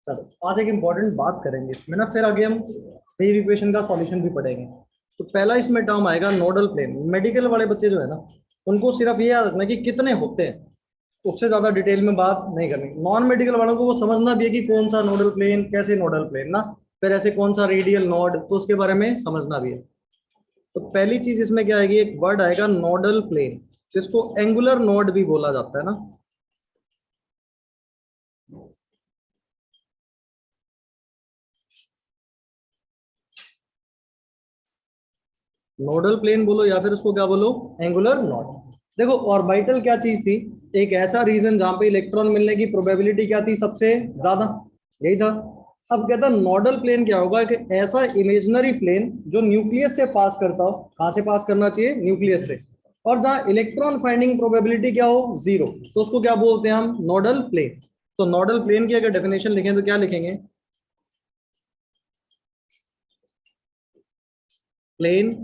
चलो आज एक इम्पॉर्टेंट बात करेंगे इसमें ना, फिर आगे हम वेव इक्वेशन का सॉल्यूशन भी पढ़ेंगे। तो पहला इसमें टर्म आएगा नोडल प्लेन। मेडिकल वाले बच्चे जो है ना, उनको सिर्फ ये याद रखना कि कितने होते हैं, उससे ज्यादा डिटेल में बात नहीं करनी। नॉन मेडिकल वालों को वो समझना भी है कि कौन सा नोडल प्लेन, कैसे नोडल प्लेन ना, फिर ऐसे कौन सा रेडियल नोड, तो उसके बारे में समझना भी है। तो पहली चीज इसमें क्या आएगी, एक वर्ड आएगा नोडल प्लेन, जिसको एंगुलर नोड भी बोला जाता है ना। नोडल प्लेन बोलो या फिर उसको क्या बोलो, एंगुलर नोड। देखो ऑर्बिटल क्या चीज थी, एक ऐसा रीजन जहां पे इलेक्ट्रॉन मिलने की प्रोबेबिलिटी क्या थी सबसे ज्यादा, यही था। अब कहता नोडल प्लेन क्या होगा, कि ऐसा इमेजिनरी प्लेन जो न्यूक्लियस से पास करता हो। कहां से पास करना चाहिए, न्यूक्लियस से। और जहां इलेक्ट्रॉन फाइंडिंग प्रोबेबिलिटी क्या हो, जीरो, तो उसको क्या बोलते हैं हम, नोडल प्लेन। तो नोडल प्लेन की अगर डेफिनेशन लिखें तो क्या लिखेंगे, plane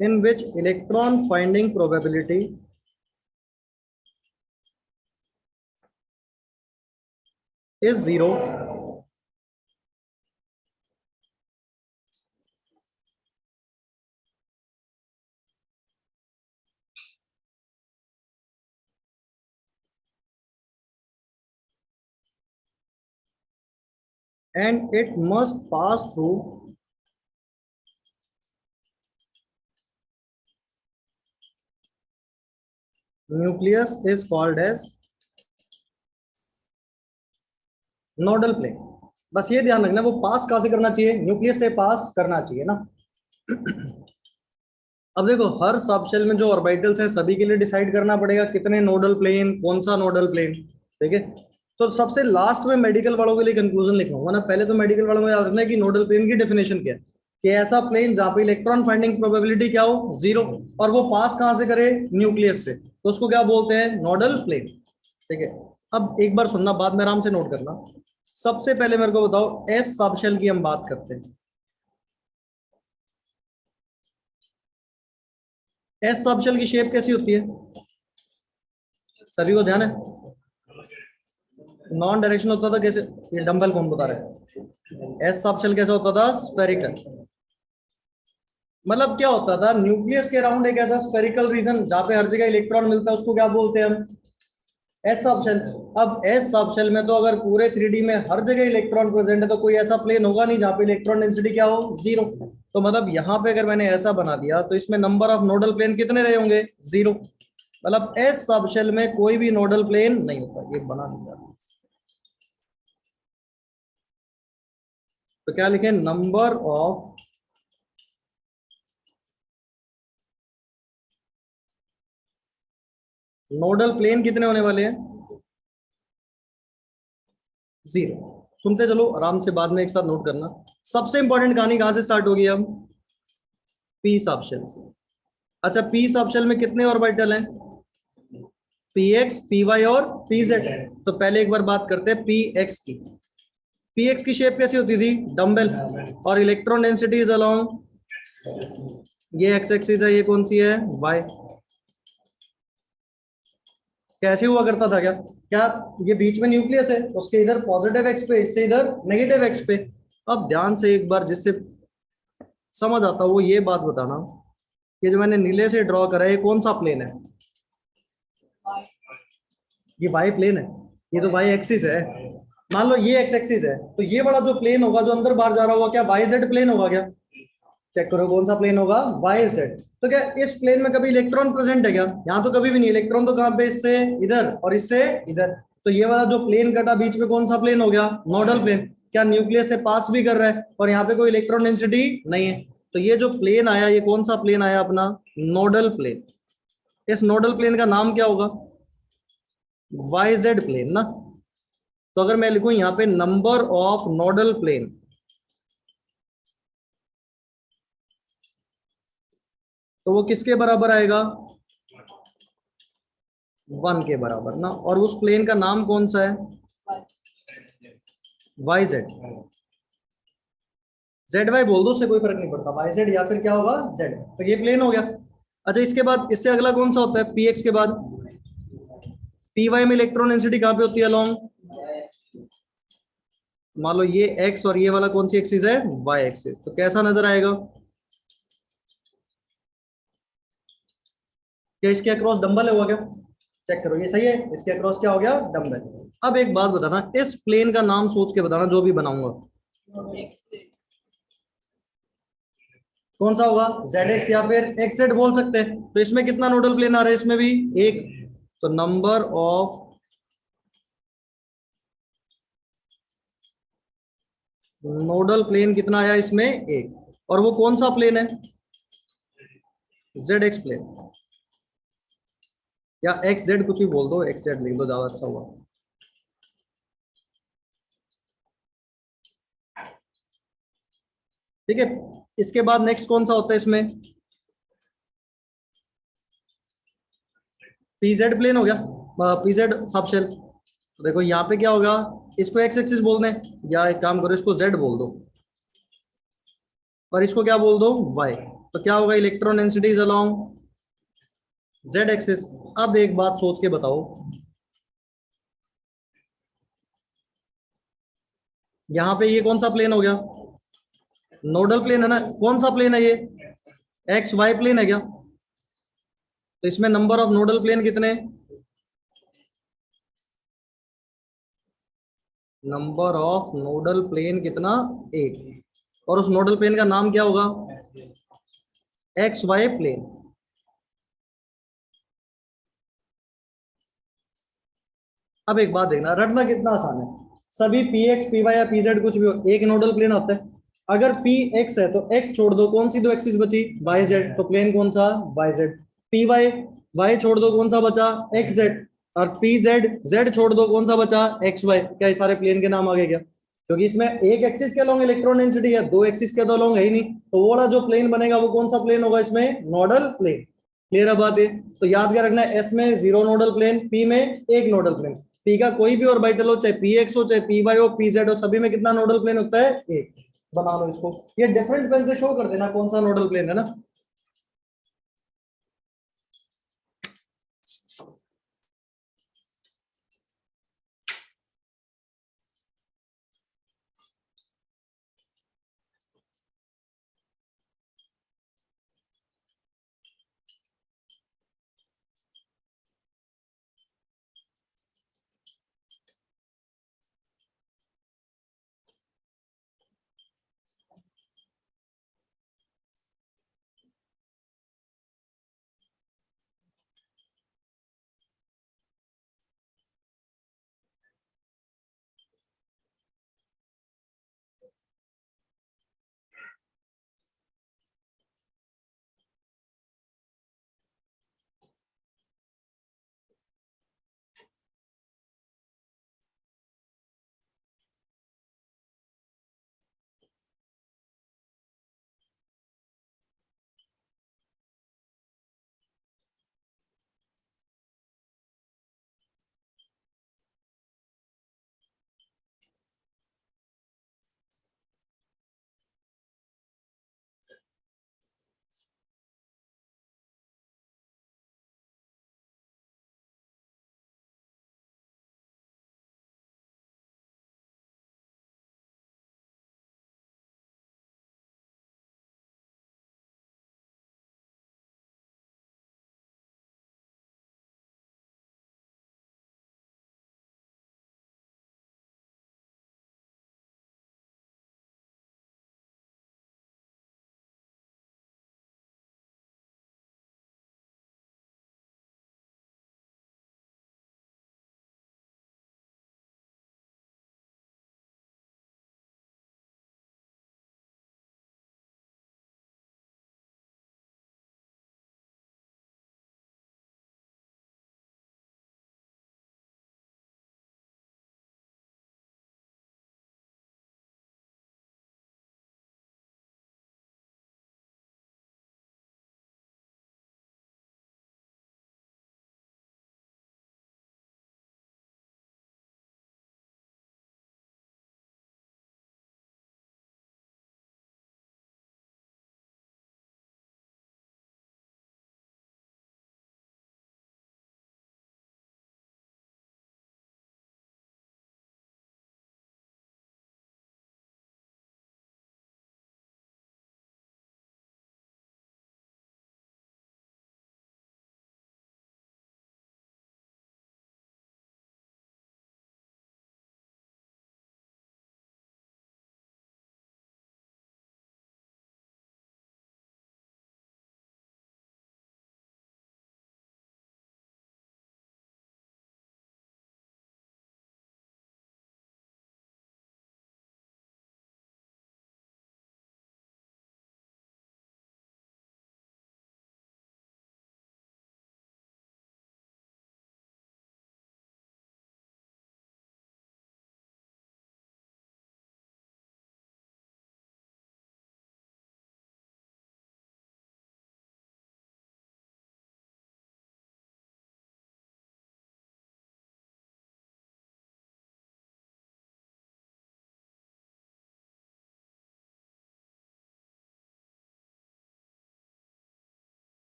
in which electron finding probability is zero and it must pass through nucleus is called as nodal plane. बस ये ध्यान रखना, वो पास कहां से करना चाहिए, न्यूक्लियस से पास करना चाहिए ना। अब देखो हर सब शेल में जो ऑर्बिटल्स हैं सभी के लिए डिसाइड करना पड़ेगा कितने नोडल प्लेन, कौन सा नोडल प्लेन, ठीक है। तो सबसे लास्ट में मेडिकल वालों के लिए कंक्लूजन लिखूंगा ना, पहले तो मेडिकल वालों को याद रखना है कि नोडल प्लेन की डेफिनेशन क्या है, कि ऐसा प्लेन जहां पे इलेक्ट्रॉन फाइंडिंग प्रोबेबिलिटी क्या हो, जीरो, और वो पास कहां से करे, न्यूक्लियस से, तो उसको क्या बोलते हैं, नोडल प्लेन, ठीक है। अब एक बार सुनना, बाद में आराम से नोट करना। सबसे पहले मेरे को बताओ, एस सब शेल की हम बात करते हैं। एस सब शेल की शेप कैसी होती है, सभी को ध्यान है, नॉन डायरेक्शन होता था कैसे, ये डंबल कौन बता रहा है, एस सब शेल कैसा होता था, स्फेरिकल। मतलब क्या होता था, न्यूक्लियस के अराउंड एक ऐसा स्फेरिकल रीजन जहां पे हर जगह इलेक्ट्रॉन मिलता है, उसको क्या बोलते हैं हम, एस सब शेल। अब एस सब शेल में तो अगर पूरे 3D में हर जगह इलेक्ट्रॉन प्रेजेंट है, तो कोई ऐसा प्लेन होगा नहीं जहां पे इलेक्ट्रॉन डेंसिटी क्या हो, जीरो। तो मतलब यहाँ पे अगर मैंने ऐसा बना दिया, तो इसमें नंबर ऑफ नोडल प्लेन कितने रहे होंगे, जीरो। मतलब एस सब शेल में कोई भी नोडल प्लेन नहीं होता, ये बना दिया। तो क्या लिखे, नंबर ऑफ नोडल प्लेन कितने होने वाले हैं, जीरो। सुनते चलो आराम से, बाद में एक साथ नोट करना। सबसे इंपॉर्टेंट कहानी कहां से स्टार्ट होगी अब, पी सब शेल से। अच्छा पी सब शेल में कितने ऑर्बिटल हैं, पी एक्स, पी वाई और पी जेड। तो पहले एक बार बात करते हैं पी एक्स की। पी एक्स की शेप कैसी होती थी, डम्बल, और इलेक्ट्रॉन डेंसिटी इज अलोंग, ये एक्स एक्सिस है, ये कौन सी है, वाई। कैसे हुआ करता था, क्या क्या ये बीच में न्यूक्लियस है, उसके इधर पॉजिटिव एक्स पे, इससे इधर नेगेटिव एक्स पे। अब ध्यान से एक बार जिससे समझ आता वो ये बात बताना, कि जो मैंने नीले से ड्रॉ करा है ये कौन सा प्लेन है, ये वाई प्लेन है, ये तो वाई एक्सिस है। मान लो ये एक्स एक्सिस है, तो ये वाला जो प्लेन होगा जो अंदर बाहर जा रहा होगा, क्या वाई जेड प्लेन होगा क्या, चेक करो कौन सा प्लेन होगा, वाई जेड। तो क्या इस प्लेन में कभी इलेक्ट्रॉन प्रेजेंट है क्या, यहाँ तो कभी भी नहीं, इलेक्ट्रॉन तो कहाँ पे, इससे इधर और इससे इधर। तो ये वाला जो प्लेन कटा बीच में, कौन सा प्लेन हो गया, नोडल प्लेन। क्या न्यूक्लियस से पास भी कर रहा है, और यहाँ पे कोई इलेक्ट्रॉन डेंसिटी नहीं है। तो ये जो प्लेन आया, ये कौन सा प्लेन आया अपना, नोडल प्लेन। इस नोडल प्लेन का नाम क्या होगा, वाई जेड प्लेन ना। तो अगर मैं लिखूं यहाँ पे नंबर ऑफ नोडल प्लेन, तो वो किसके बराबर आएगा, 1 के बराबर ना। और उस प्लेन का नाम कौन सा है, वाई जेड। जेड वाई बोल दो, उससे कोई फर्क नहीं पड़ता, वाई जेड या फिर क्या होगा, जेड। तो ये प्लेन हो गया। अच्छा इसके बाद इससे अगला कौन सा होता है, पी एक्स के बाद, पी वाई में इलेक्ट्रॉन डेंसिटी कहाँ पे होती है अलोंग, मान लो ये एक्स और ये वाला कौन सी एक्सिस है, वाई एक्सिस, तो कैसा नजर आएगा, क्या इसके अक्रॉस डंबल है, हुआ क्या, चेक करो ये सही है, इसके अक्रॉस क्या हो गया, डंबल। अब एक बात बताना, इस प्लेन का नाम सोच के बताना जो भी बनाऊंगा, कौन सा होगा, जेड एक्स या फिर एक्स जेड बोल सकते हैं। तो इसमें कितना नोडल प्लेन आ रहा है, इसमें भी एक, तो नंबर ऑफ नोडल प्लेन कितना आया इसमें, एक, और वो कौन सा प्लेन है, जेड एक्स प्लेन, या एक्स जेड कुछ भी बोल दो, एक्स जेड लिख दो ज्यादा अच्छा हुआ। ठीक है, इसके बाद नेक्स्ट कौन सा होता है इसमें, पीजेड प्लेन हो गया, पीजेड सब शेल। तो देखो यहाँ पे क्या होगा, इसको एक्स एक्सिस बोल दें, या एक काम करो इसको जेड बोल दो, और इसको क्या बोल दो, वाई। तो क्या होगा, electron densities along Z axis. अब एक बात सोच के बताओ, यहाँ पे ये कौन सा प्लेन हो गया, नोडल प्लेन है ना, कौन सा प्लेन है ये, एक्स वाई प्लेन है क्या, तो इसमें नंबर ऑफ नोडल प्लेन कितने, नंबर ऑफ नोडल प्लेन कितना, एक, और उस नोडल प्लेन का नाम क्या होगा, एक्स वाई प्लेन। अब एक बात देखना, रटना कितना आसान है, सभी पी एक्स पी वाई या पी जेड कुछ भी हो, एक नोडल प्लेन होता है। अगर पी एक्स है तो एक्स छोड़ दो, कौन सी दो एक्सिस बची, वाई जेड, तो प्लेन कौन सा, Y Z. P Y, Y छोड़ दो, कौन सा बचा, एक्स जेड। और पी जेड, जेड छोड़ दो, कौन सा बचा, एक्स वाई। क्या ये सारे प्लेन के नाम आ गए क्या, क्योंकि इसमें एक एक्सिस के अलोंग इलेक्ट्रॉन डेंसिटी है, दो एक्सिस के तो अलोंग है ही नहीं, तो वो वाला जो प्लेन बनेगा वो कौन सा प्लेन होगा इसमें, नोडल प्लेन। क्लियर है बात है, तो याद क्या रखना है, एस में जीरो नोडल प्लेन, पी में एक नोडल प्लेन, पी का कोई भी ऑर्बिटल हो, चाहे पी एक्स हो, चाहे पी वाई हो, पी जेड हो, सभी में कितना नोडल प्लेन होता है, एक। बना लो इसको, ये डिफरेंट पेन से शो कर देना कौन सा नोडल प्लेन है ना।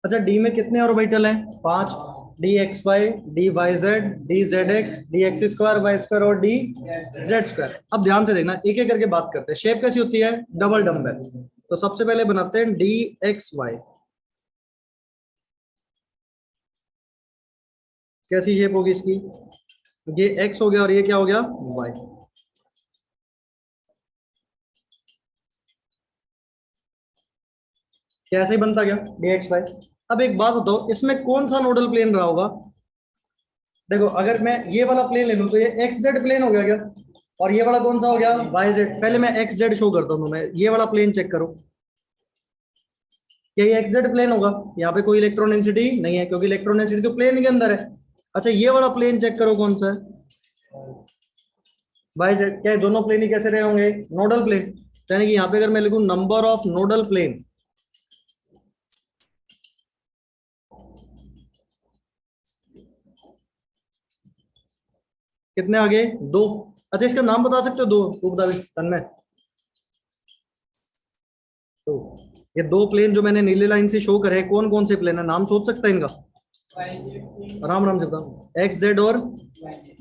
अच्छा डी में कितने ऑर्बिटल हैं? 5। D X Y, D Y Z, D Z X, D X square Y square और डी जेड स्क्वायर। अब ध्यान से देखना, एक एक करके बात करते हैं। शेप कैसी होती है? Double dumbbell. तो सबसे पहले बनाते हैं डी एक्स वाई। कैसी शेप होगी इसकी? ये एक्स हो गया और ये क्या हो गया? वाई। कैसे ही बनता गया डी एक्स वाई। अब एक बात बताओ, इसमें कौन सा नोडल प्लेन रहा होगा? देखो अगर मैं ये वाला प्लेन ले लूं तो ये एक्स जेड प्लेन हो गया क्या? और ये वाला कौन सा हो गया? Y Z. पहले मैं एक्स जेड शो करता हूं तुम्हें, ये वाला प्लेन चेक करो। क्या ये एक्स जेड प्लेन होगा? यहाँ पे कोई इलेक्ट्रॉन डेंसिटी नहीं है, क्योंकि इलेक्ट्रॉन डेंसिटी तो प्लेन के अंदर है। अच्छा ये वाला प्लेन चेक करो कौन सा है? Y Z. क्या ये दोनों प्लेन ही कैसे रहे होंगे? Nodal plane. यानी कि यहाँ पे अगर मैं लिखूं नंबर ऑफ नोडल प्लेन, कितने आ गए? 2। अच्छा इसका नाम बता सकते हो? दो तू बता भी तन्मय। तो ये दो प्लेन जो मैंने नीले लाइन से शो करे, कौन कौन से प्लेन है? नाम सोच सकता है इनका? आराम आराम से बताओ। एक्स जेड और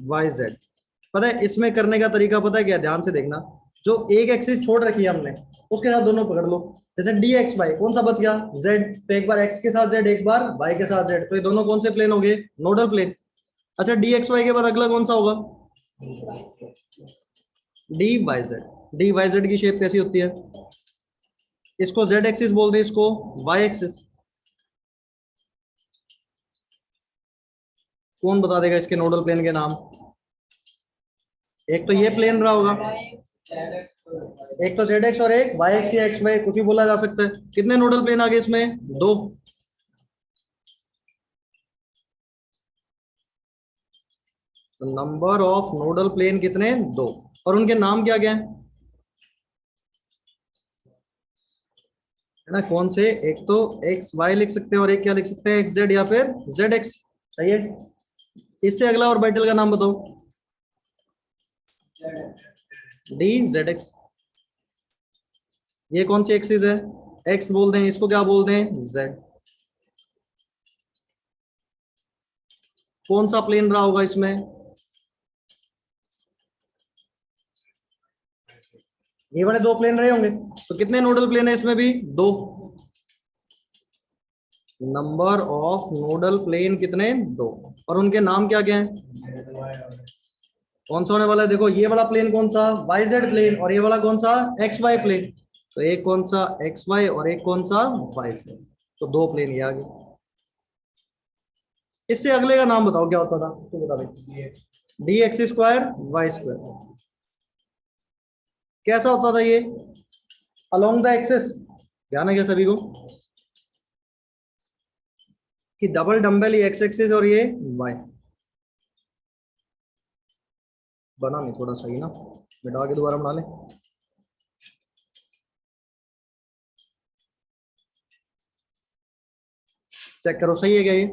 वाई जेड। पता है इसमें करने का तरीका पता है क्या? ध्यान से देखना। जो एक एक्सिस छोड़ रखी है हमने, उसके साथ दोनों पकड़ लो। जैसे डी एक्स वाई, कौन सा बच गया? जेड। तो एक बार एक्स के साथ जेड, एक बार वाई के साथ जेड, तो ये दोनों कौन से प्लेन हो गए? Nodal plane. अच्छा डी एक्स वाई के बाद अगला कौन सा होगा? D Y Z. D Y Z की शेप कैसी होती है? इसको जेड एक्सिस बोल दे, इसको वाई एक्सिस। कौन बता देगा इसके नोडल प्लेन के नाम? एक तो ये प्लेन रहा होगा, एक तो जेड एक्स और एक वाई एक्स या एक्स वाई, कुछ भी बोला जा सकता है। कितने नोडल प्लेन आ गए इसमें? 2। नंबर ऑफ नोडल प्लेन कितने? 2। और उनके नाम क्या क्या है? है ना, कौन से? एक तो एक्स वाई लिख सकते हैं और एक क्या लिख सकते हैं? एक्स जेड या फिर जेड एक्स। सही है। इससे अगला ऑर्बिटल का नाम बताओ। D Z x. ये कौन सी एक्सिस है? एक्स बोल दें, इसको क्या बोल दें? जेड। कौन सा प्लेन रहा होगा इसमें? ये वाले दो प्लेन रहे होंगे। तो कितने नोडल प्लेन है इसमें भी? 2। नंबर ऑफ नोडल प्लेन कितने? 2। और उनके नाम क्या क्या हैं? कौन सा होने वाला है? देखो ये वाला प्लेन कौन सा? Y Z plane. और ये वाला कौन सा? X Y plane. तो एक कौन सा? एक्स वाई और एक कौन सा? Y Z. तो दो प्लेन ये आ गए। इससे अगले का नाम बताओ क्या होता था, तो बता दे। D X square Y square. कैसा होता था ये? Along the axes. ध्यान है क्या सभी को कि डबल डंबल, ये एक्स एक्सिस और ये वाई। बना नहीं थोड़ा सही ना, मिटा के दोबारा बना ले। चेक करो सही है क्या ये?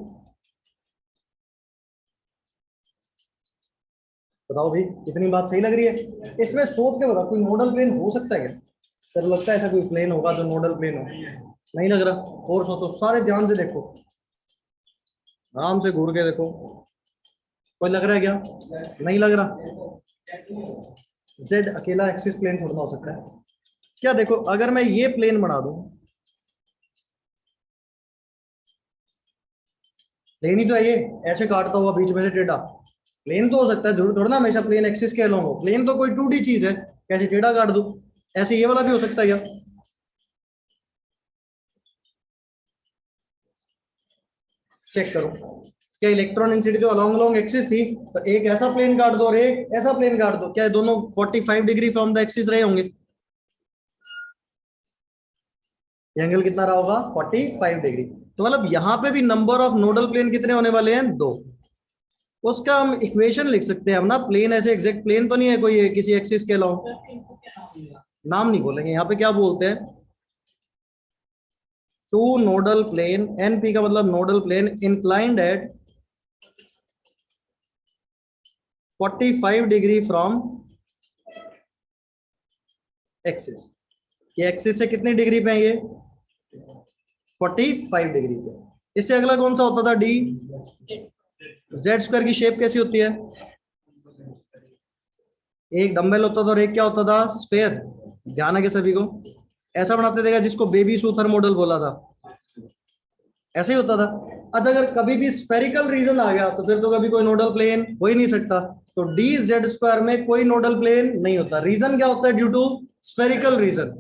बताओ भाई, कितनी बात सही लग रही है? इसमें सोच के बताओ, कोई नोडल प्लेन हो सकता है क्या? सर लगता है ऐसा कोई प्लेन होगा जो नोडल प्लेन हो? नहीं लग रहा। और सोचो, सारे ध्यान से देखो, आराम से घूर के देखो। कोई लग रहा है क्या? नहीं लग रहा। जेड अकेला एक्सिस प्लेन थोड़ा हो सकता है क्या? देखो अगर मैं ये प्लेन बना दूं, प्लेन ही तो है ये, ऐसे काटता हुआ बीच में से टेढ़ा। प्लेन तो हो सकता है, जरूर थोड़ा ना हमेशा प्लेन एक्सिस के अलोंग हो। प्लेन तो कोई 2D चीज है, कैसे टेढ़ा काट दूं? ऐसे ये वाला भी हो सकता है क्या? चेक करो। क्या इलेक्ट्रॉन डेंसिटी तो अलोंग अलोंग एक्सिस थी, तो एक ऐसा प्लेन काट दो और एक ऐसा प्लेन काट दो, क्या दोनों 45 डिग्री फ्रॉम द एक्सिस रहे होंगे? एंगल कितना रहा होगा? 45 डिग्री। तो मतलब यहाँ पे भी नंबर ऑफ नोडल प्लेन कितने होने वाले हैं? 2। उसका हम इक्वेशन लिख सकते हैं हम ना। प्लेन ऐसे एग्जैक्ट प्लेन तो नहीं है कोई किसी एक्सिस के अलावा। नाम नहीं बोलेंगे यहाँ पे, क्या बोलते हैं? टू नोडल प्लेन, एनपी का मतलब nodal plane inclined at 45 degree from axis. ये एक्सिस से कितनी डिग्री पे है ये? 45 डिग्री पे। इससे अगला कौन सा होता था डी? जेड स्क्वायर की शेप कैसी होती है? एक डंबल होता था और एक क्या होता था? स्फेयर। ध्यान है कि सभी को? ऐसा बनाते देगा जिसको बेबी सूथर मॉडल बोला था, ऐसे ही होता था। अच्छा, अगर कभी भी स्फेरिकल रीजन आ गया तो फिर तो कभी कोई नोडल प्लेन हो ही नहीं सकता। तो डी जेड स्क्वायर में कोई नोडल प्लेन नहीं होता। रीजन क्या होता है? Due to spherical region.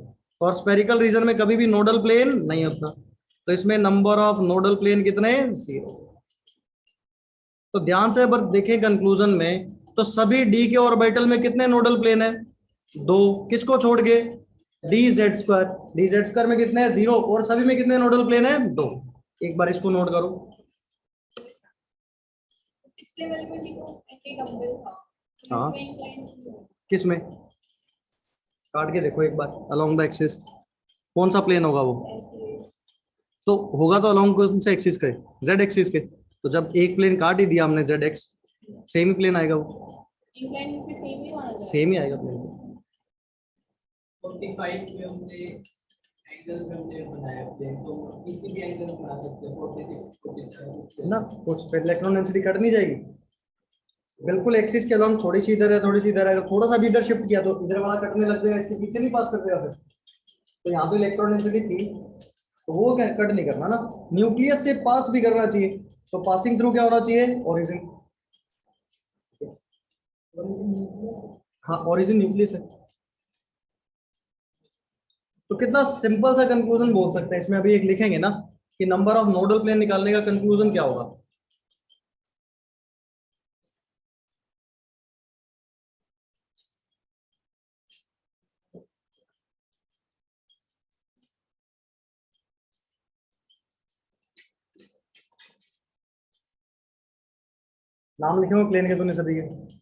और स्फेरिकल रीजन में कभी भी नोडल प्लेन नहीं होता। तो इसमें नंबर ऑफ नोडल प्लेन कितने? 0। तो ध्यान से अगर देखें कंक्लूजन में, तो सभी डी के ऑर्बिटल में कितने नोडल प्लेन है? 2। किसको छोड़ के? D Z square. D Z square में कितने हैं? 0। और सभी में कितने नोडल प्लेन है? 2। एक बार इसको नोट करो। पिछले वाले में देखो एक डंबल था, हाँ, इसमें एक लाइन थी। किस में? काट के देखो एक बार अलोंग द एक्सिस, कौन सा प्लेन होगा वो? तो होगा तो अलोंग कौन से एक्सिस के? जेड एक्सिस के। तो जब एक प्लेन काट ही दिया हमने जेड एक्स, सेम ही प्लेन आएगा वो। इंग्लैंड में सेम ही माना जाएगा। सेम ही आएगा प्लेन। 45 में हमने एंगल पे हमने बनाया प्लेन, तो किसी भी एंगल में बना सकते हैं 46 47 ना, उस पे इलेक्ट्रॉन डेंसिटी कट नहीं जाएगी। बिल्कुल एक्सिस के अलोंग, थोड़ी सी इधर है थोड़ी सी इधर है, अगर थोड़ा सा भी इधर शिफ्ट किया तो इधर वाला कटने लग जाएगा, इसके पीछे नहीं पास कर देगा फिर। तो यहाँ तो इलेक्ट्रॉन डेंसिटी थी, तो वो क्या कट नहीं करना ना, न्यूक्लियस से पास भी करना चाहिए। तो पासिंग थ्रू क्या होना चाहिए? ओरिजिन। हाँ, ओरिजिन न्यूक्लियस है। तो कितना सिंपल सा कंक्लूजन बोल सकते हैं इसमें, अभी एक लिखेंगे ना कि नंबर ऑफ नोडल प्लेन निकालने का कंक्लूजन क्या होगा। नाम लिखे हुए प्लेन के तूने सभी के?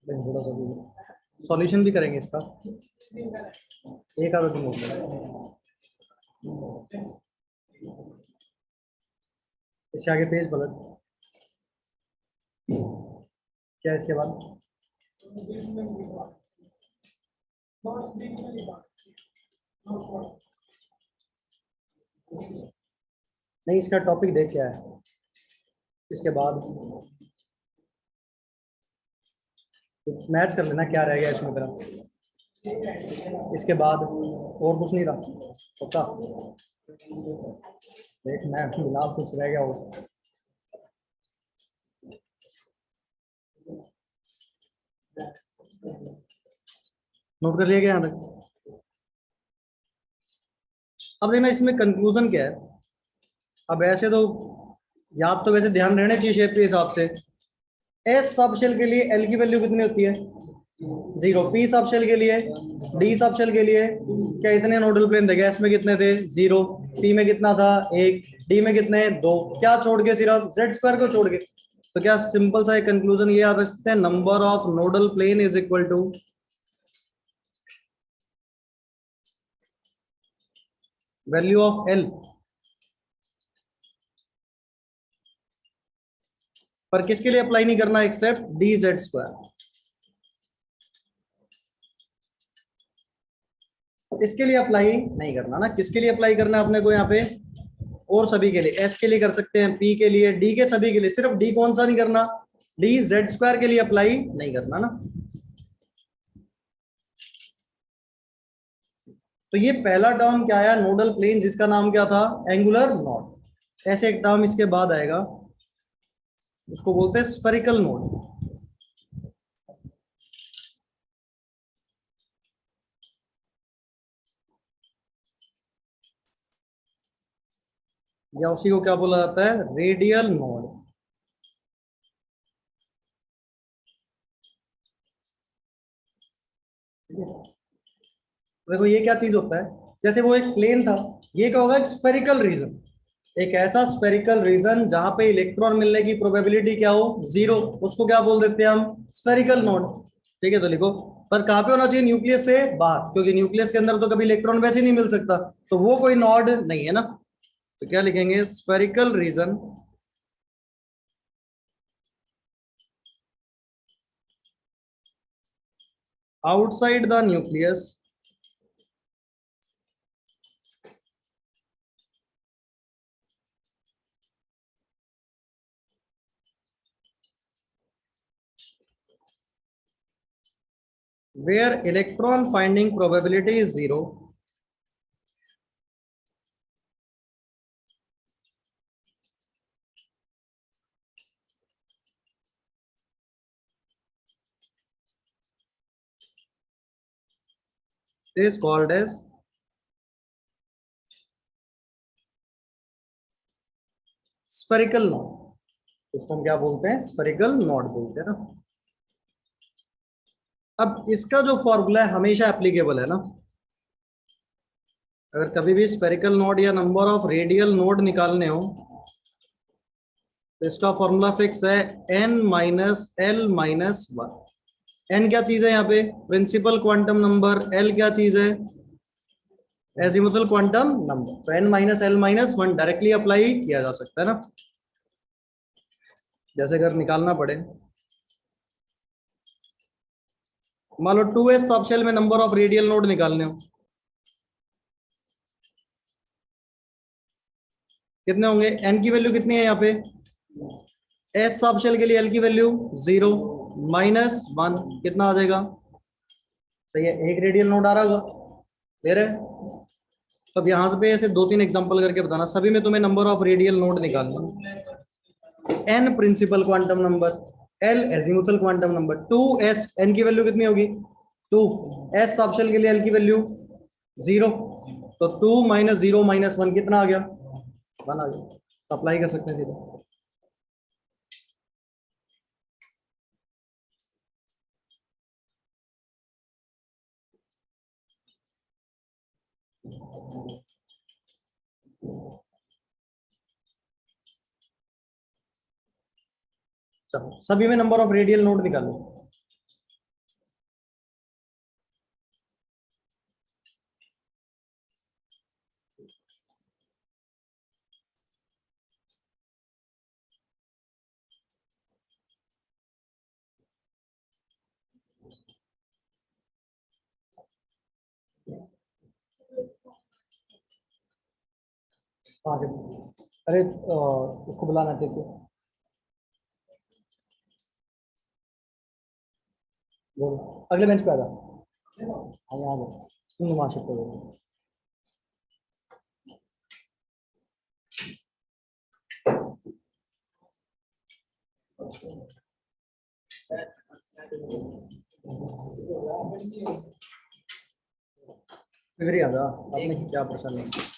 थोड़ा सा सॉल्यूशन भी करेंगे इसका, एक आधा दिन हो गया। इससे आगे पेज पलट, क्या इसके बाद? नहीं, इसका टॉपिक देख क्या है इसके बाद मैच कर लेना क्या रह गया इसमें तेरा, इसके बाद और कुछ नहीं रहा पक्का। देख मैं फिलहाल कुछ रह गया हो। नोट कर लिया क्या यहाँ तक? अब देखना इसमें कंक्लूजन क्या है। अब ऐसे तो याद तो वैसे ध्यान रहना चाहिए शेप के हिसाब से। एस सब शेल के लिए एल की वैल्यू कितनी होती है? 0। पी सब शेल के लिए, डी सब शेल के लिए क्या इतने नोडल प्लेन थे? एस में कितने थे? 0। पी में कितना था? 1। डी में कितने? 2। क्या छोड़ के? सिर्फ जेड स्क्वायर को छोड़ के। तो क्या सिंपल सा एक कंक्लूजन ये याद रख सकते हैं, number of nodal plane is equal to value of L. पर किसके लिए अप्लाई नहीं करना एक्सेप्ट डी जेड स्क्वायर। इसके लिए अप्लाई नहीं करना ना, किसके लिए अप्लाई करना है अपने को यहाँ पे? और सभी के लिए, एस के लिए कर सकते हैं, पी के लिए, डी के सभी के लिए। सिर्फ डी कौन सा नहीं करना? डी जेड स्क्वायर के लिए अप्लाई नहीं करना ना। तो ये पहला टर्म क्या आया? नोडल प्लेन, जिसका नाम क्या था? Angular node. ऐसे एक टर्म इसके बाद आएगा, उसको बोलते हैं स्फेरिकल नोड। या उसी को क्या बोला जाता है? Radial node. देखो ये क्या चीज होता है, जैसे वो एक प्लेन था, ये क्या होगा? एक स्फेरिकल रीजन। एक ऐसा स्फेरिकल रीजन जहां पे इलेक्ट्रॉन मिलने की प्रोबेबिलिटी क्या हो? 0। उसको क्या बोल देते हैं हम? Spherical node. ठीक है, तो लिखो। पर कहां पे होना चाहिए? न्यूक्लियस से बाहर, क्योंकि न्यूक्लियस के अंदर तो कभी इलेक्ट्रॉन वैसे ही नहीं मिल सकता, तो वो कोई नोड नहीं है ना। तो क्या लिखेंगे? Spherical region outside the nucleus where electron finding probability is 0 is called as spherical node। उसको हम क्या बोलते हैं? स्फेरिकल नोड बोलते हैं ना। अब इसका जो फॉर्मूला है हमेशा एप्लीकेबल है ना। अगर कभी भी स्फेरिकल नोड या नंबर ऑफ रेडियल नोड निकालने हो तो इसका फॉर्मूला फिक्स है, n minus L minus one. N क्या चीज है यहाँ पे? Principal quantum number. एल क्या चीज है? Azimuthal quantum number. तो n minus L minus one directly apply किया जा सकता है ना। जैसे अगर निकालना पड़े, मान लो 2s सब शेल में नंबर ऑफ रेडियल नोड निकालने हो, कितने होंगे? n की वैल्यू कितनी है यहाँ पे? एस सब शेल के लिए एल की वैल्यू 0 माइनस वन, कितना आ जाएगा? सही है, एक रेडियल नोड आ रहा होगा मेरे। तो अब यहाँ से ऐसे 2-3 एग्जांपल करके बताना, सभी में तुम्हें नंबर ऑफ रेडियल नोड निकालना। N principal quantum number, L azimuthal quantum number, 2s। N की वैल्यू कितनी होगी? 2। एस सब शेल के लिए एल की वैल्यू 0, तो 2 माइनस 0 माइनस 1 कितना आ गया? 1 आ गया। अप्लाई कर सकते हैं सीधा। चलो सभी में नंबर ऑफ रेडियल नोड निकालो। आगे अरे उसको बुलाना थे को, बोल अगले बेंच पे आ जा। हाँ यहाँ आ जा, तुम वहाँ शिफ्ट हो जाओ। इधर ही आ जा, आपने क्या परेशानी है?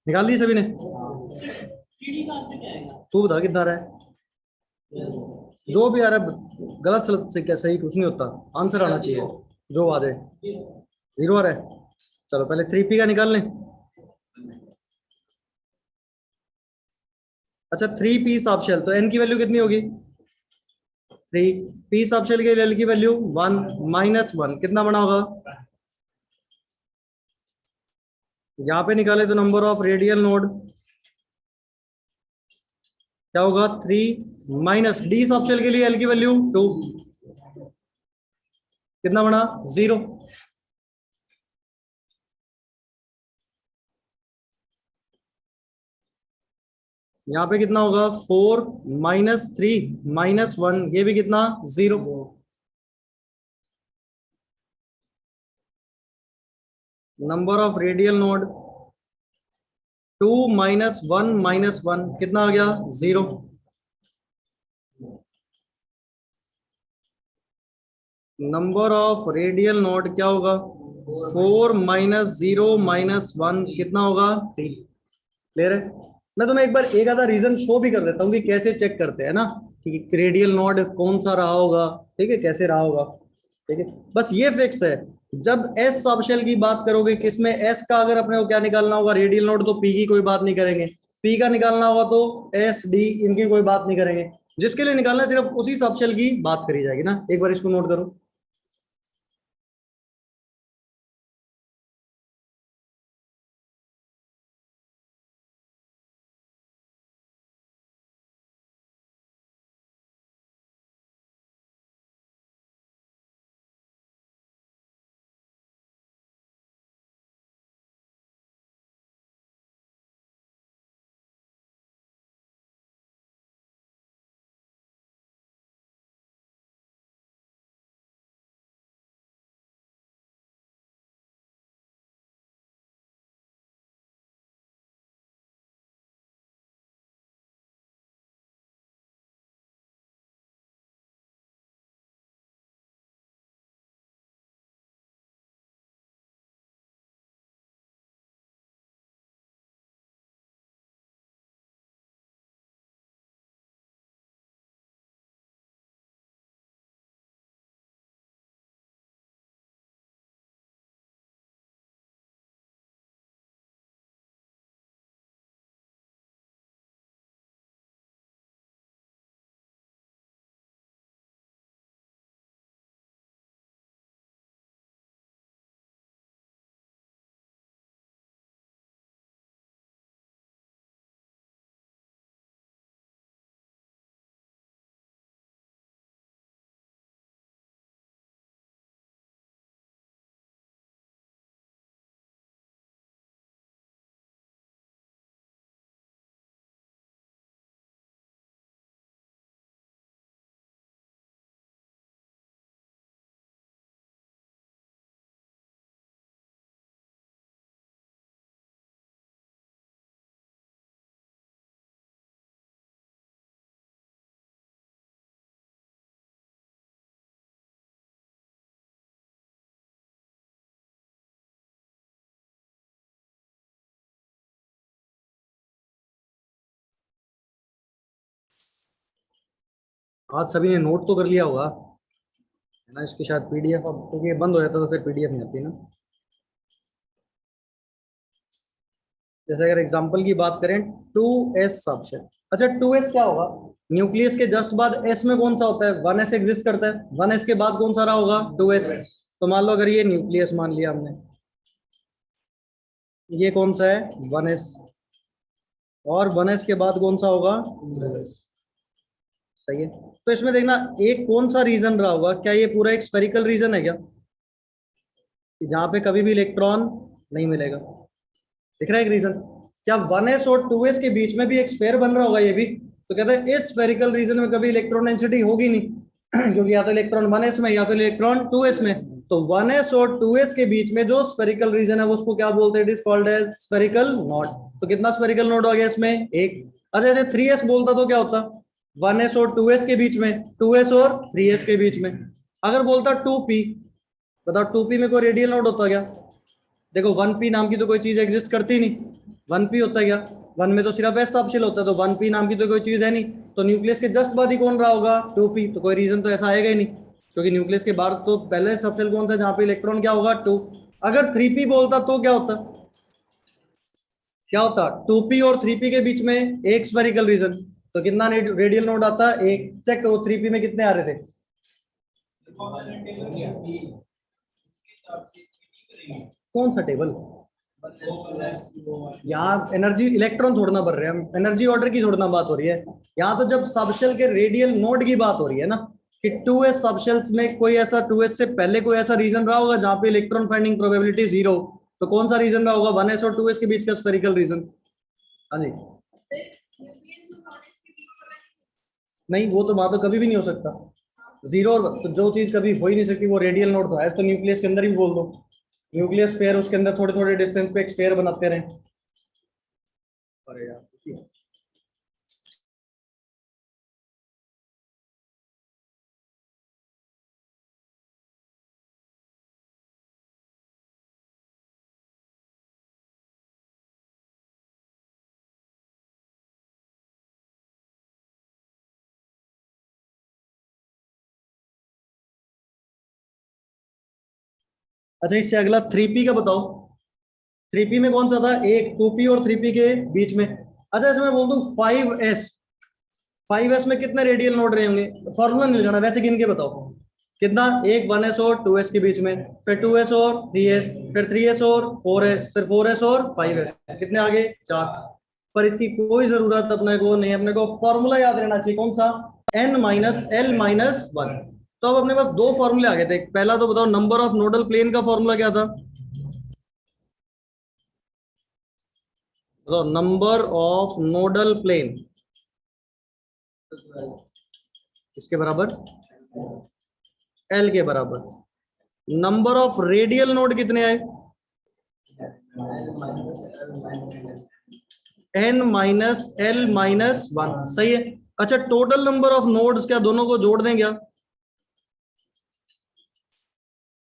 निकाल दी सभी ने? तू बता कितना आ रहा है? जो भी आ रहा है, गलत सलत से क्या सही कुछ नहीं होता, आंसर आना चाहिए जो आ जाए। जीरो आ रहा है, चलो पहले 3p का निकाल लें। अच्छा 3p सब शेल, तो n की वैल्यू कितनी होगी? 3p सब शेल के l की वैल्यू 1 -1 कितना बना होगा? यहाँ पे निकाले तो नंबर ऑफ रेडियल नोड क्या होगा? 3 माइनस d सब शेल के लिए l की वैल्यू 2 कितना बना? 0। यहाँ पे कितना होगा? 4 -3 -1, ये भी कितना? 0। नंबर ऑफ रेडियल नोड 2 -1 कितना आ गया? 0। नंबर ऑफ रेडियल नोड क्या होगा? 4 -0 कितना होगा? 3। क्लियर है? मैं तुम्हें एक बार एक आधा रीजन शो भी कर देता हूँ कि कैसे चेक करते हैं ना, कि रेडियल नोड कौन सा रहा होगा, ठीक है, कैसे रहा होगा। ठीक है, बस ये फिक्स है, जब एस सबशेल की बात करोगे किसमें एस का अगर अपने को क्या निकालना होगा रेडियल नोड, तो पी की कोई बात नहीं करेंगे, पी का निकालना होगा तो एस डी इनकी कोई बात नहीं करेंगे, जिसके लिए निकालना है सिर्फ उसी सबशेल की बात करी जाएगी ना। एक बार इसको नोट करो। आज सभी ने नोट तो कर लिया होगा है ना, इसकी शायद पीडीएफ, अब क्योंकि ये बंद हो जाता तो फिर पीडीएफ नहीं आती ना। जैसे अगर एग्जांपल की बात करें, 2s सबसेट। अच्छा 2s क्या होगा, न्यूक्लियस के जस्ट बाद s में कौन सा होता है, 1s एग्जिस्ट करता है, 1s के बाद कौन सा रहा होगा 2s। तो मान लो अगर ये न्यूक्लियस मान लिया हमने, ये कौन सा है 1s, और 1s के बाद कौन सा होगा 2s। सही है। तो इसमें देखना एक कौन सा रीजन रहा होगा, क्या ये पूरा एक स्फेरिकल रीजन है क्या, कि जहां पे कभी भी इलेक्ट्रॉन नहीं मिलेगा। दिख रहा है एक रीजन, क्या 1s और 2s के बीच में भी एक स्फेयर बन रहा होगा ये भी। तो कहते हैं इस स्फेरिकल रीजन में कभी इलेक्ट्रॉन डेंसिटी होगी नहीं क्योंकि या तो इलेक्ट्रॉन 1s में या फिर इलेक्ट्रॉन 2s में। तो 1s और 2s के बीच में जो स्फेरिकल रीजन है वो उसको क्या बोलते हैं, it is called as spherical node. तो कितना स्फेरिकल नोड हो गया इसमें, एक। अच्छा ऐसे 3s बोलता तो क्या होता, 1s और 2s के बीच में, 2s और 3s के बीच में। अगर बोलता 2p, बताओ 2p में कोई रेडियल नोड होता क्या। देखो 1p नाम की तो कोई चीज एग्जिस्ट करती नहीं, 1p होता है क्या, 1 में तो सिर्फ s सबशेल होता है, तो 1p नाम की तो कोई चीज है नहीं। तो न्यूक्लियस के जस्ट बाद ही कौन रहा होगा 2p, तो कोई रीजन तो ऐसा आएगा ही नहीं, क्योंकि न्यूक्लियस के बाद तो पहले सबशेल कौन सा जहां पे इलेक्ट्रॉन क्या होगा 2। अगर 3p बोलता तो क्या होता, क्या होता 2p और 3p के बीच में एक स्फेरिकल रीजन, तो कितना रेडियल नोड आता, एक। चेक करो 3p में कितने आ रहे थे, कौन सा टेबल, यहाँ एनर्जी इलेक्ट्रॉन थोड़ा ना बढ़ रहे हैं हम, एनर्जी ऑर्डर की थोड़ा ना बात हो रही है। यहाँ तो जब सबशेल के रेडियल नोड की बात हो रही है ना, कि 2s सबशेल्स में कोई ऐसा 2s से पहले कोई ऐसा रीजन रहा होगा जहां पे इलेक्ट्रॉन फाइंडिंग प्रोबेबिलिटी 0। तो कौन सा रीजन रहा होगा 1s और 2s के बीच का स्फेरिकल रीजन। हाँ जी, नहीं वो तो वहां तो कभी भी नहीं हो सकता, जीरो और तो जो चीज कभी हो ही नहीं सकती वो रेडियल नोड तो है। तो न्यूक्लियस के अंदर भी बोल दो, न्यूक्लियस स्फीयर, उसके अंदर थोड़े थोड़े डिस्टेंस पे एक स्फीयर बनाते रहे। अरे यार, अच्छा इससे अगला 3p का बताओ, 3p में कौन सा था, एक 2p और 3p के बीच में। अच्छा इसमें बोल दूं 5s, 5s में कितने रेडियल नोड रहे होंगे, फॉर्मूला नहीं लगाना, वैसे गिन के बताओ कितना, एक 1s और 2s के बीच में, फिर 2s और 3s, फिर 3s और 4s, फिर 4s और 5s, कितने आगे, चार। पर इसकी कोई जरूरत अपने को नहीं, अपने को फॉर्मूला याद रहना चाहिए, कौन सा, n minus L minus one. तो अब अपने पास दो फॉर्मूले आ गए थे, पहला तो बताओ नंबर ऑफ नोडल प्लेन का फॉर्मूला क्या था, बताओ नंबर ऑफ नोडल प्लेन किसके बराबर, एल के बराबर। नंबर ऑफ रेडियल नोड कितने आए, n minus L minus one, सही है। अच्छा टोटल नंबर ऑफ नोड्स क्या दोनों को जोड़ दें क्या,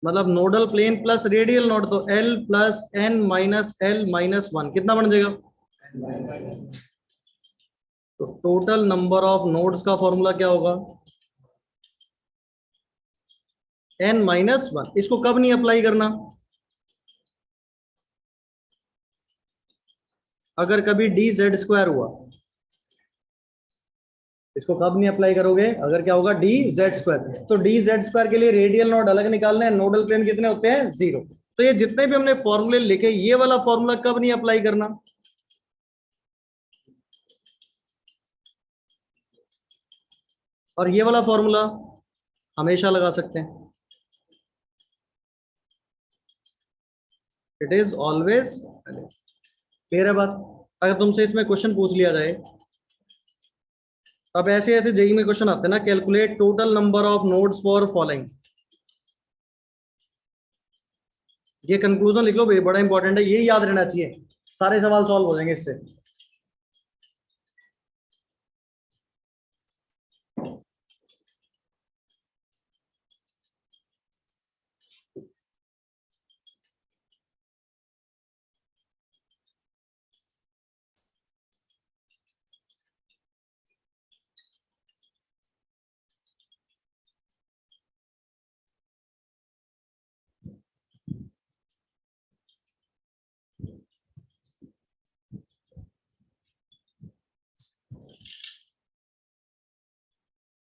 मतलब nodal plane plus radial node, तो L plus N minus L minus one कितना बन जाएगा। तो टोटल नंबर ऑफ नोड्स का फॉर्मूला क्या होगा, एन माइनस वन। इसको कब नहीं अप्लाई करना, अगर कभी डी जेड स्क्वायर हुआ, इसको कब नहीं अप्लाई करोगे, अगर क्या होगा डी जेड स्क्वायर। तो डी जेड स्क्वायर के लिए रेडियल नोड अलग निकालने हैं, नोडल प्लेन कितने होते हैं, जीरो। तो ये जितने भी हमने फॉर्मूले लिखे, ये वाला फॉर्मूला कब नहीं अप्लाई करना, और ये वाला फॉर्मूला हमेशा लगा सकते हैं, इट इज ऑलवेज। क्लियर है बात। अगर तुमसे इसमें क्वेश्चन पूछ लिया जाए, अब ऐसे ऐसे जेई में क्वेश्चन आते हैं ना, calculate total number of nodes for following, ये कंक्लूजन लिख लो भाई, बड़ा इंपॉर्टेंट है, ये याद रहना चाहिए, सारे सवाल सॉल्व हो जाएंगे इससे।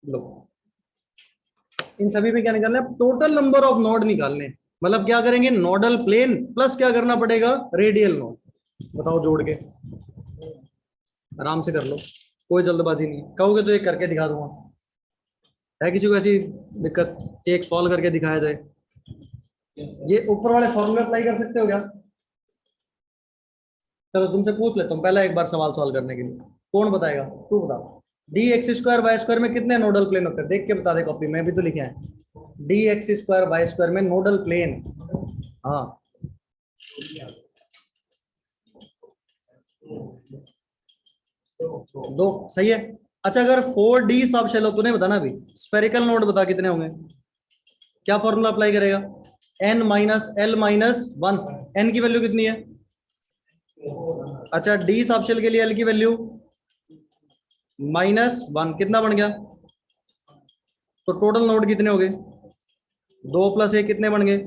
लो, इन सभी में क्या निकालना है? टोटल नंबर ऑफ नोड निकालने हैं। मतलब क्या करेंगे? नोडल प्लेन प्लस क्या करना पड़ेगा? Radial node. बताओ जोड़ के, आराम से कर लो, कोई जल्दबाजी नहीं। कहोगे तो एक करके दिखा दूंगा, है किसी को ऐसी दिक्कत कि एक सॉल्व करके दिखाया जाए? ये ऊपर वाले फॉर्मूले अप्लाई कर सकते हो क्या? चलो तुमसे पूछ लेता हूँ पहला एक बार सवाल सॉल्व करने के लिए। कौन बताएगा? तू बता। D X square Y square में कितने नोडल प्लेन होते हैं? देख के बता दे कॉपी में भी तो लिखे हैं। D X square Y square में नोडल प्लेन, हाँ दो, सही है। अच्छा अगर 4D सब शेल हो, तूने बताना भी स्फेरिकल नोड बता कितने होंगे? क्या फॉर्मूला अप्लाई करेगा? n minus L minus one. N की वैल्यू कितनी है? अच्छा डी सब शेल के लिए एल की वैल्यू -1, कितना बन गया? तो टोटल नोड कितने हो गए? 2 + 1 कितने बन गए?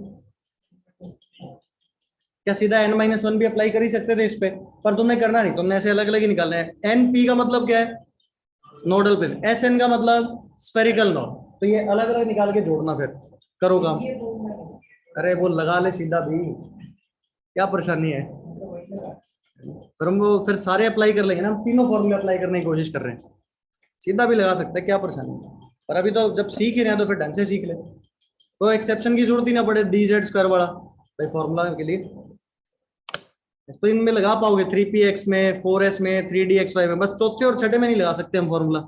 क्या सीधा n-1 भी अप्लाई कर ही सकते थे इस पे, पर तुमने करना नहीं, तुमने ऐसे अलग अलग ही निकालना है। एन पी का मतलब क्या है? Nodal plane. एस एन का मतलब स्फेरिकल नोड। तो ये अलग अलग निकाल के जोड़ना, फिर करो काम। अरे वो लगा ले सीधा भी, क्या परेशानी है? फिर हम वो फिर सारे अप्लाई कर लेंगे ना, हम तीनों फॉर्मूले अप्लाई करने की कोशिश कर रहे हैं। सीधा भी लगा सकते हैं, क्या परेशानी है? पर अभी तो जब सीख ही रहे हैं तो फिर ढंग से सीख ले, तो एक्सेप्शन की जरूरत ही ना पड़े डी जेड स्क्वायर वाला भाई फॉर्मूला के लिए। तो इनमें लगा पाओगे 3px में, 4s में, 3dxy में, बस चौथे और छठे में नहीं लगा सकते हम फॉर्मूला।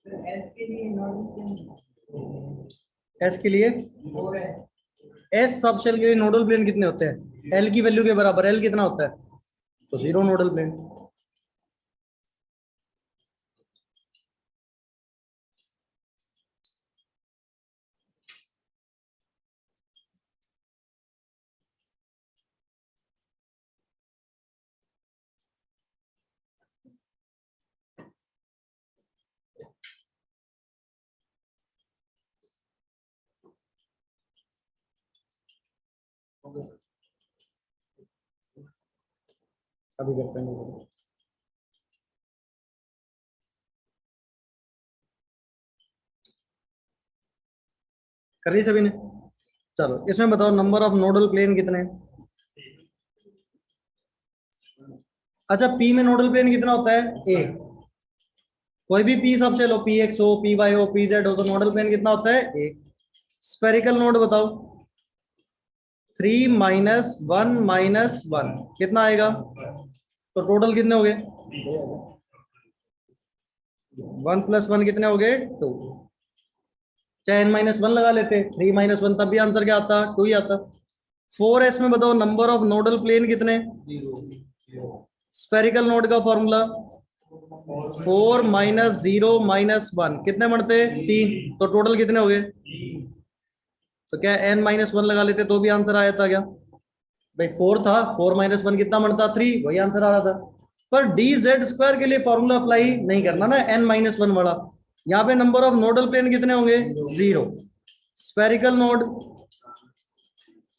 एस के लिए नॉर्मल एस के लिए, और है एस सब शेल के लिए नोडल प्लेन कितने होते हैं? एल की वैल्यू के बराबर। एल कितना होता है? तो 0 नोडल प्लेन। अभी करते हैं, कर ली सभी ने? चलो इसमें बताओ नंबर ऑफ नोडल प्लेन कितने हैं? अच्छा पी में नोडल प्लेन कितना होता है? ए। कोई भी पी सब शेल हो, पी एक्स हो, पी वाई हो, पी जेड हो, तो नोडल प्लेन कितना होता है? ए। स्फेरिकल नोड बताओ। 3 - 1 - 1 कितना आएगा? तो टोटल कितने हो गए? 1 + 1 कितने हो गए? 2। चाहे n-1 लगा लेते, 3 - 1 तब भी आंसर क्या आता? 2 ही आता। 4s में बताओ नंबर ऑफ नोडल प्लेन कितने? 0 स्फेरिकल नोड का फॉर्मूला 4 - 0 - 1 कितने बनते? 3। तो टोटल कितने हो गए? तो क्या n-1 लगा लेते तो भी आंसर आया था क्या भाई? 4 था, 4 - 1 कितना बनता? 3, वही आंसर आ रहा था। पर dz² के लिए फॉर्मूला अप्लाई नहीं करना ना, n-1 वाला। यहाँ पे नंबर ऑफ नोडल प्लेन कितने होंगे? 0। स्फेरिकल नोड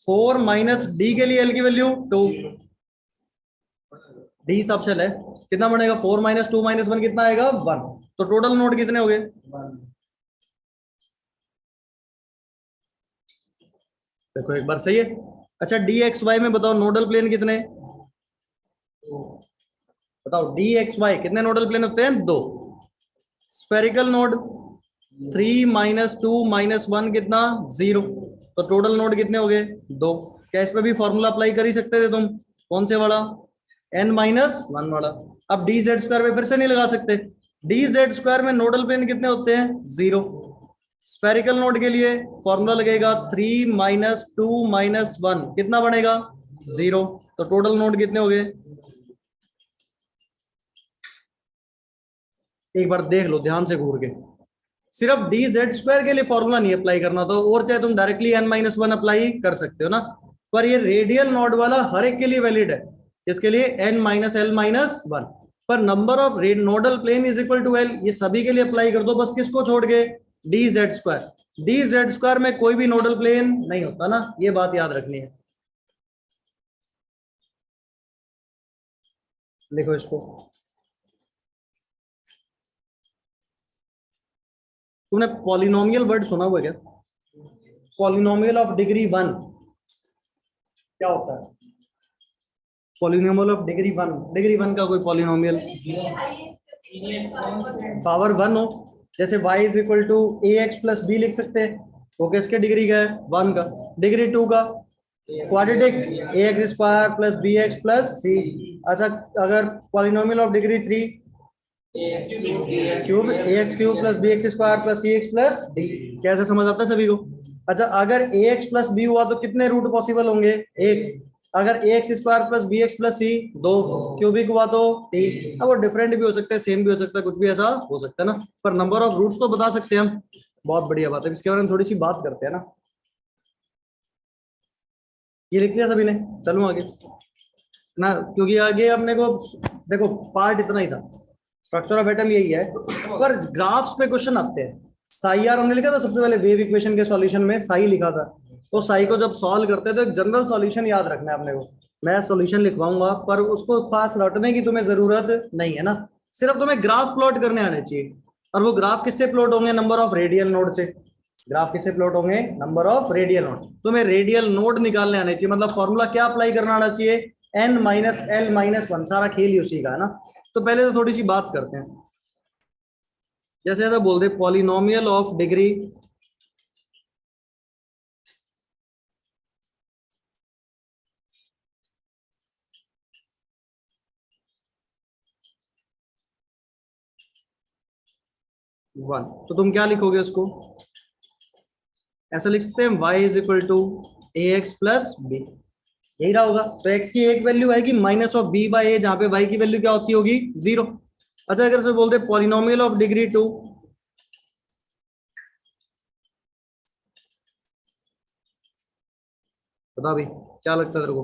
4 - d के लिए l की वैल्यू 2। डी सबसेल है, कितना बनेगा? 4 - 2 - 1 कितना आएगा? 1। तो टोटल नोड कितने हो गए? 1 देखो एक बार सही है। अच्छा dxy में बताओ नोडल प्लेन कितने? बताओ dxy कितने नोडल प्लेन होते हैं? 2। स्फेरिकल नोड 3 - 2 - 1 कितना? 0। तो टोटल नोड कितने हो गए? 2। क्या इसमें भी फॉर्मूला अप्लाई कर ही सकते थे तुम? कौन से वाला? n-1 वाला। अब dz² में फिर से नहीं लगा सकते। dz² में नोडल प्लेन कितने होते हैं? 0। स्फेरिकल नोड के लिए फॉर्मूला लगेगा 3 - 2 - 1 कितना बनेगा? 0। तो टोटल नोड कितने हो गए? एक बार देख लो ध्यान से घूर के। सिर्फ dz² के लिए फॉर्मूला नहीं अप्लाई करना, तो और चाहे तुम डायरेक्टली n-1 अप्लाई कर सकते हो ना। पर ये रेडियल नोड वाला हर एक के लिए वैलिड है। इसके लिए n-l-1। पर number of nodal plane is equal to l, ये सभी के लिए अप्लाई कर दो, बस किसको छोड़ के? dz²। dz² में कोई भी नोडल प्लेन नहीं होता ना, ये बात याद रखनी है। लिखो इसको। तुमने पॉलिनोमियल वर्ड सुना हुआ है क्या? पॉलिनोमियल ऑफ डिग्री 1 क्या होता है? पॉलिनोमियल ऑफ डिग्री 1, डिग्री 1 का कोई पॉलिनोमियल पावर 1 हो, जैसे y is equal to ax plus b लिख सकते हैं, वो किसके डिग्री का है? 1 का। डिग्री 2 का quadratic ax² plus bx plus c। अच्छा अगर polynomial of degree 3 cube ax³ plus bx² plus cx plus d। कैसे समझ आता है सभी को? अच्छा अगर ax प्लस b हुआ तो कितने रूट पॉसिबल होंगे? 1। अगर ax² plus bx plus c 2, cubic हुआ तो 3। अब वो डिफरेंट भी हो सकता है, सेम भी हो सकता है, कुछ भी ऐसा हो सकता है ना, पर नंबर ऑफ रूट्स तो बता सकते हैं हम। बहुत बढ़िया बात है, इसके बारे में थोड़ी सी बात करते हैं ना। ये लिख लिया सभी ने? चलो आगे ना, क्योंकि आगे अपने को देखो पार्ट इतना ही था, स्ट्रक्चर ऑफ एटम यही है, पर ग्राफ्स पे क्वेश्चन आते हैं। साई आर हमने लिखा था सबसे पहले वेव इक्वेशन के सॉल्यूशन में, साई लिखा था। तो साई को जब सॉल्व करते हैं तो एक जनरल सॉल्यूशन याद रखना है अपने को। मैं सॉल्यूशन लिखवाऊंगा पर उसको पास रटने की तुम्हें जरूरत नहीं है ना, सिर्फ तुम्हें ग्राफ प्लॉट करने आने चाहिए। और वो ग्राफ किससे प्लॉट होंगे? नंबर ऑफ रेडियल नोड से। ग्राफ किससे प्लॉट होंगे? Number of radial node. तुम्हें रेडियल नोड निकालने आने चाहिए, मतलब फॉर्मूला क्या अप्लाई करना आना चाहिए? n-l-1। सारा खेल ही उसी का है ना। तो पहले तो थोड़ी सी बात करते हैं, जैसे ऐसा बोल दे पॉलिनोमियल ऑफ डिग्री 1, तो तुम क्या लिखोगे उसको? ऐसा लिख सकते हैं y is equal to ax plus b, यही रहा होगा। तो x की एक वैल्यू आएगी minus of b by a, जहां पे y की वैल्यू क्या होती होगी? 0। अच्छा अगर से बोलते पॉलिनोमियल ऑफ डिग्री 2, बता भाई क्या लगता है तेरे को?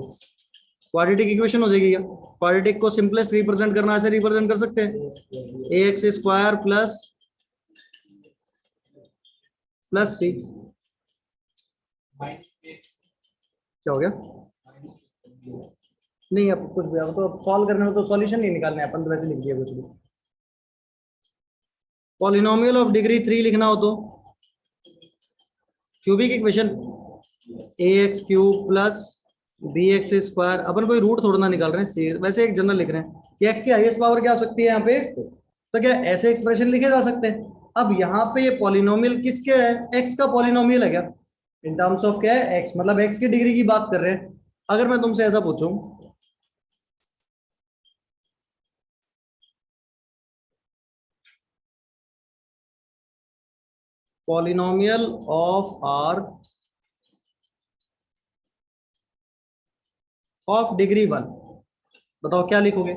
क्वाड्रेटिक इक्वेशन हो जाएगी क्या? क्वाड्रेटिक को सिंपलेस्ट रिप्रेजेंट करना ऐसे रिप्रेजेंट कर सकते हैं, ax² प्लस c। क्या हो गया? नहीं अब कुछ भी, अब तो सॉल्व करने में तो सॉल्यूशन नहीं निकालना है अपन, तो वैसे लिख दिया कुछ भी। पॉलिनोमियल ऑफ डिग्री 3 लिखना हो तो cubic equation ax³ plus bx²। अपन कोई रूट थोड़ा ना निकाल रहे हैं, वैसे एक जनरल लिख रहे हैं कि x की हाईएस्ट पावर क्या हो सकती है यहाँ पे, तो क्या ऐसे एक्सप्रेशन लिखे जा सकते हैं? अब यहाँ पे ये पॉलिनोमियल किसके है? x का पॉलिनोमियल है क्या? इन टर्म्स ऑफ क्या है, एक्स, मतलब एक्स की डिग्री की बात कर रहे हैं। अगर मैं तुमसे ऐसा पूछूं, polynomial of R of degree 1, बताओ क्या लिखोगे?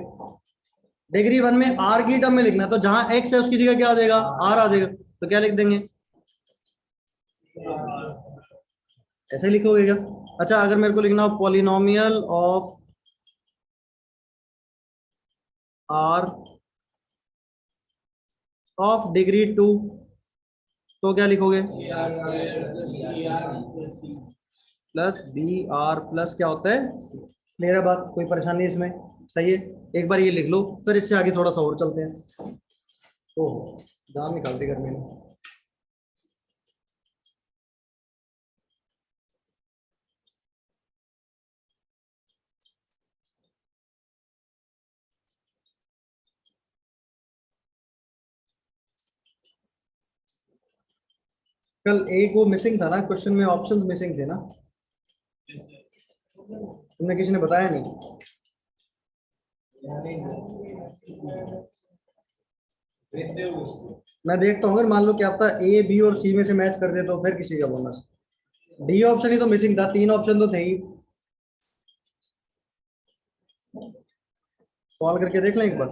डिग्री 1 में आर की टर्म में लिखना है, तो जहां एक्स है उसकी जगह क्या आ जाएगा, आर आ जाएगा, तो क्या लिख देंगे? ऐसे लिखोगे क्या? अच्छा, अगर मेरे को लिखना हो polynomial of R of degree 2, तो क्या लिखोगे? प्लस बी आर प्लस क्या होता है, मेरा बात कोई परेशानी है इसमें? सही है, एक बार ये लिख लो, फिर इससे आगे थोड़ा सा और चलते हैं। ओह, जान निकाल दी गर्मी में। कल एक वो मिसिंग था ना क्वेश्चन में, ऑप्शंस मिसिंग थे ना, तुमने किसी ने बताया नहीं? मैं देखता हूँ, अगर मान लो क्या पता ए बी और सी में से मैच कर दे तो फिर किसी का बोनस। डी ऑप्शन ही तो मिसिंग था, 3 ऑप्शन तो थे ही। सॉल्व करके देख लें एक बार।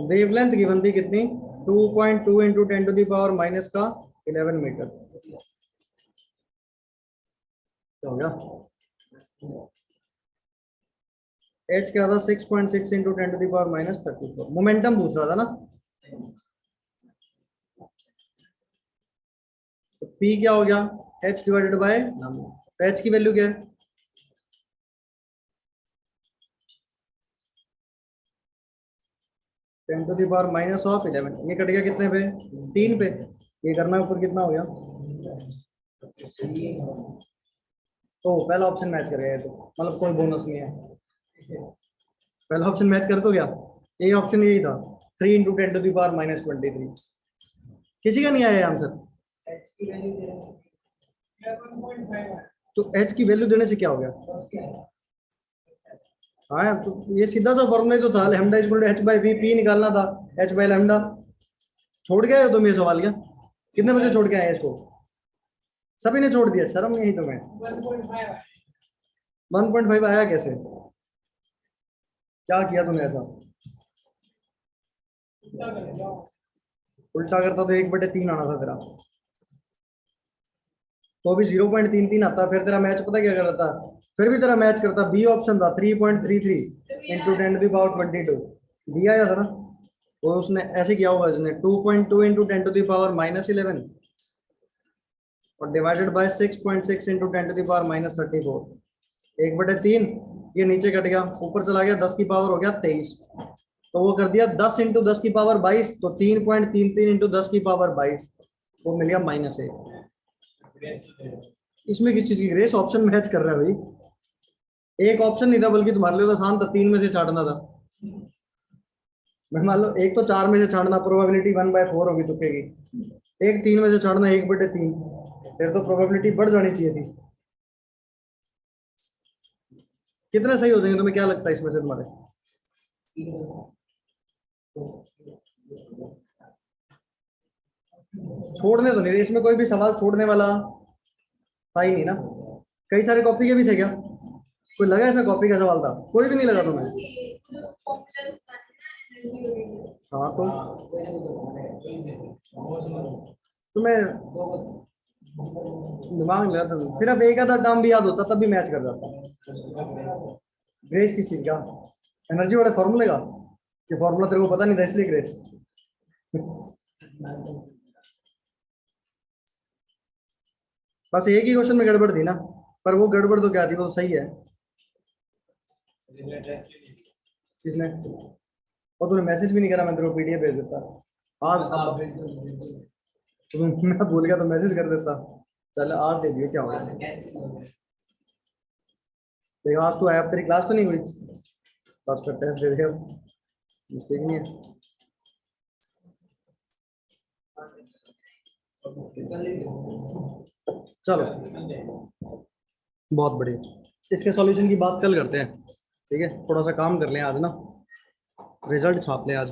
वेवलेंथ गिवन थी कितनी, 2.2 into 10 to the power minus का 11 मीटर। क्या हो गया? एच क्या था, 6.6 into 10 to the power minus 34। Momentum पूछ रहा था ना, तो पी क्या हो गया, एच डिवाइडेड बाय, तो एच की वैल्यू क्या है? 10 to the power minus of 11। ये कट गया कितने पे, 3 पे। ये करना ऊपर कितना हो गया, तो पहला ऑप्शन मैच कर गया ये तो, मतलब कोई बोनस नहीं है। पहला ऑप्शन मैच कर तो गया, ये ऑप्शन यही था, 3 into 10 to the power minus 23। किसी का नहीं आया आंसर? तो एच की वैल्यू देने से क्या हो गया? हाँ, तो ये सीधा सा फॉर्मूला ही तो था, lambda equal to H by V, P निकालना था, एच बाई लैम्डा। छोड़ गए हो तुम ये सवाल क्या? कितने बजे छोड़ के आए इसको? सभी ने छोड़ दिया, शर्म नहीं तुम्हें? 1.5 आया कैसे, क्या किया तूने ऐसा? उल्टा करता तो 1/3 आना था तेरा, तो भी 0.33 आता, फिर तेरा मैच पता क्या करता, फिर भी तेरा मैच करता, बी ऑप्शन था 3.33 इंटू 10 टू पावर 22, बी आया था ना। तो उसने ऐसे किया होगा, इसने 2.2 इंटू 10 टू पावर माइनस 11 और divided by 6.6 into 10 to power minus 34, 1/3। ये नीचे कट गया, ऊपर चला गया, 10 की पावर हो गया 23, तो वो कर दिया 10 इंटू 10 की पावर 22, तो 3.33 इंटू 10 की पावर 22, वो मिल गया -1। इसमें किस चीज की ग्रेस, ऑप्शन मैच कर रहा है भाई। एक ऑप्शन नहीं था, बल्कि तुम्हारे लिए तो आसान था, 3 में से छांटना था। मैं मान लो एक तो 4 में से छांटना, प्रोबेबिलिटी 1/4 होगी तुक्के की, एक 3 में से छांटना 1/3, फिर तो प्रोबेबिलिटी बढ़ जानी चाहिए थी। कितने सही हो जाएंगे तुम्हें क्या लगता है इसमें से तुम्हारे? छोड़ने तो नहीं थे इसमें, कोई भी सवाल छोड़ने वाला था ही नहीं ना। कई सारे कॉपी के भी थे क्या, कोई लगा ऐसा कॉपी का सवाल था? कोई भी नहीं लगा तुम्हें? हाँ, तो तुम्हें दिमाग नहीं लगा, तो सिर्फ एक आधा टर्म भी याद होता तब भी मैच कर जाता। ग्रेस किस चीज का, एनर्जी वाले फॉर्मूले का? ये फॉर्मूला तेरे को पता नहीं था इसलिए ग्रेस। बस एक ही क्वेश्चन में गड़बड़ थी ना, पर वो गड़बड़ तो क्या थी, वो तो सही है। किसने? और तूने मैसेज भी नहीं करा, मैं तेरे को पीडीएफ भेज देता आज। मैं भूल गया तो मैसेज कर देता। चल आज दे दियो, क्या होगा? देखो आज तो आया, तेरी क्लास तो नहीं हुई, बस का टेस्ट दे दे अब, मिस्टेक नहीं है। कल ही देखो। चलो बहुत बढ़िया, इसके सॉल्यूशन की बात कल करते हैं, ठीक है। थोड़ा सा काम कर लें आज ना, रिजल्ट छाप लें आज।